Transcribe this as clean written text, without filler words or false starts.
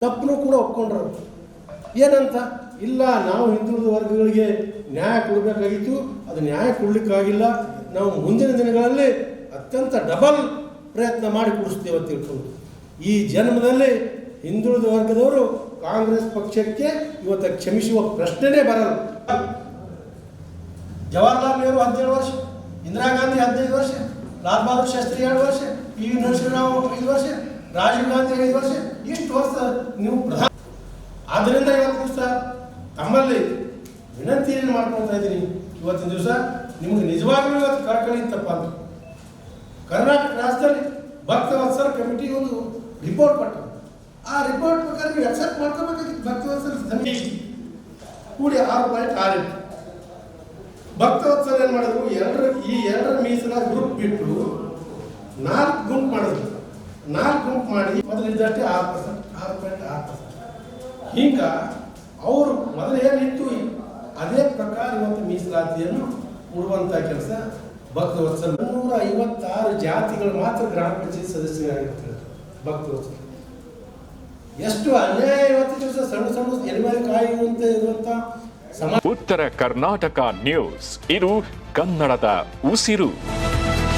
ತಪ್ಪನ್ನು ಕೂಡ ಒಪ್ಕೊಂಡ್ರು. ಏನಂತ, ಇಲ್ಲ ನಾವು ಹಿಂದುಳಿದ ವರ್ಗಗಳಿಗೆ ನ್ಯಾಯ ಕೊಡಬೇಕಾಗಿತ್ತು, ಅದು ನ್ಯಾಯ ಕೊಡಲಿಕ್ಕಾಗಿಲ್ಲ, ನಾವು ಮುಂದಿನ ದಿನಗಳಲ್ಲಿ ಅತ್ಯಂತ ಡಬಲ್ ಪ್ರಯತ್ನ ಮಾಡಿ ಕೊಡಿಸ್ತೇವೆ ಅಂತ ತಿಳ್ಕೊಂಡು ಈ ಜನ್ಮದಲ್ಲಿ ಹಿಂದುಳಿದ ವರ್ಗದವರು ಕಾಂಗ್ರೆಸ್ ಪಕ್ಷಕ್ಕೆ ಇವತ್ತು ಕ್ಷಮಿಸುವ ಪ್ರಶ್ನೆನೇ ಬರಲ್ಲ. ಜವಾಹರ್ಲಾಲ್ ನೆಹರು 17 ವರ್ಷ, ಇಂದಿರಾ ಗಾಂಧಿ 15 ವರ್ಷ, ಲಾಲ್ ಬಹದ್ದೂರ್ ಶಾಸ್ತ್ರಿ 2 ವರ್ಷ, ಪಿ ವಿ ನರಸಿಂಹರಾವ್ 5 ವರ್ಷ, ರಾಜೀವ್ ಗಾಂಧಿ 5 ವರ್ಷ, ಇಷ್ಟು ವರ್ಷ ನೀವು ಪ್ರಧಾನ. ಆದ್ದರಿಂದ ಇವತ್ತು ದಿವಸ ತಮ್ಮಲ್ಲಿ ವಿನಂತಿಯನ್ನು ಮಾಡ್ಕೊಳ್ತಾ ಇದ್ದೀನಿ. ಇವತ್ತಿನ ದಿವಸ ನಿಮಗೆ ನಿಜವಾಗ್ಲೂ ಇವತ್ತು ಕಳಕಳಿ ತಪ್ಪ ಅಂತ ಕರ್ನಾಟಕ ರಾಜ್ಯದಲ್ಲಿ ಭಕ್ತವತ್ಸಲ ಕಮಿಟಿ ಒಂದು ರಿಪೋರ್ಟ್ ಕೊಟ್ಟರು. ಆ ರಿಪೋರ್ಟ್ ಪ್ರಕಾರ ನೀವು ಅಕ್ಸೆಪ್ಟ್ ಮಾಡ್ಕೋಬೇಕಾಗಿತ್ತು. ಭಕ್ತವತ್ಸಲ ಸಮಿತಿ ಕೂಡಿ 6.6 ಭಕ್ತವತ್ಸಲ ಏನು ಮಾಡಿದ್ರು, ಈ ಎರಡರ ಮೀಸಲ ಗ್ರೂಪ್ ಬಿಟ್ಟು 4 ಗುಂಪು ಮಾಡಿದ್ರು. 4 ಗುಂಪು ಮಾಡಿ ಮೊದಲಿದ್ದಷ್ಟೇ 6%. ಹಿಂಗ ಅವರು ಮೊದಲು ಏನಿತ್ತು ಅದೇ ಪ್ರಕಾರ ಇವತ್ತು ಮೀಸಲಾತಿಯನ್ನು ಕೊಡುವಂಥ ಕೆಲಸ ಭಕ್ತವತ್ಸಲ. 156 ಜಾತಿಗಳು ಮಾತ್ರ ಗ್ರಾಮ ಪಂಚಾಯತ್ ಸದಸ್ಯರಾಗಿರ್ತಾರೆ. ಭಕ್ತವತ್ಸಲ ಎಷ್ಟು ಅನ್ಯಾಯ ಇವತ್ತು ದಿವಸ ಸಣ್ಣ ಎಲೆಮರೆ ಕಾಯುವಂತೆ ಇರುವಂತ ಉತ್ತರ ಕರ್ನಾಟಕ ನ್ಯೂಸ್, ಇದು ಕನ್ನಡದ ಉಸಿರು.